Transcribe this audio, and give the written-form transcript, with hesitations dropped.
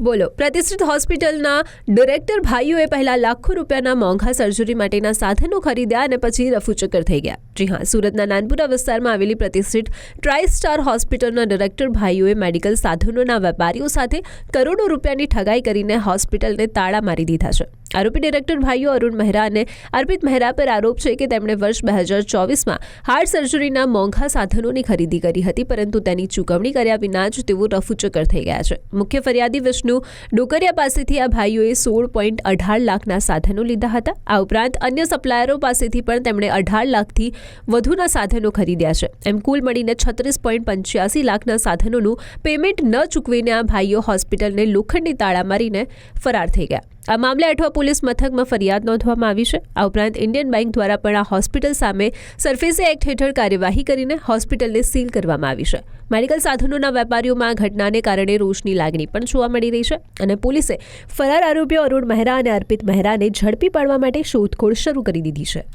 બોલો, પ્રતિષ્ઠિત હોસ્પિટલના ડિરેક્ટર ભાઈઓએ પહેલા લાખો રૂપિયાના મોંઘા સર્જરી માટેના સાધનો ખરીદ્યા અને પછી રફુચક્કર થઈ ગયા. જી હા, સુરતના નાનપુરા વિસ્તારમાં આવેલી પ્રતિષ્ઠિત ટ્રાઇસ્ટાર હોસ્પિટલના ડિરેક્ટર ભાઈઓએ મેડિકલ સાધનોના વેપારીઓ સાથે કરોડો રૂપિયાની ઠગાઈ કરીને હોસ્પિટલને તાળા મારી દીધા છે. આરોપી ડિરેક્ટર ભાઈઓ અરુણ મહેરા અને અર્પિત મહેરા પર આરોપ છે કે તેમણે વર્ષ 2024માં હાર્ટ સર્જરીના મોંઘા સાધનોની ખરીદી કરી હતી, પરંતુ તેની ચૂકવણી કર્યા વિના જ તેઓ રફુચક્કર થઈ ગયા છે. મુખ્ય ફરિયાદી વિષ્ણુ ડોકરિયા પાસેથી આ ભાઈઓએ 16.18 લાખના સાધનો લીધા હતા. આ ઉપરાંત અન્ય સપ્લાયરો પાસેથી પણ તેમણે 18 લાખથી વધુના સાધનો ખરીદ્યા છે. એમ કુલ મળીને 36.85 લાખના સાધનોનું પેમેન્ટ ન ચૂકવીને આ ભાઈઓ હોસ્પિટલને લોખંડની તાળા મારીને ફરાર થઈ ગયા. આ મામલે અઠવા પોલીસ મથકમાં ફરિયાદ નોંધવામાં આવી છે. આ ઉપરાંત ઇન્ડિયન બેંક દ્વારા પણ આ હોસ્પિટલ સામે સરફેસી એક્ટ હેઠળ કાર્યવાહી કરીને હોસ્પિટલને સીલ કરવામાં આવી છે. મેડિકલ સાધનોના વેપારીઓમાં આ ઘટનાને કારણે રોષની લાગણી પણ જોવા મળી રહી છે અને પોલીસે ફરાર આરોપીઓ અરુણ મહેરા અને અર્પિત મહેરાને ઝડપી પાડવા માટે શોધખોળ શરૂ કરી દીધી છે.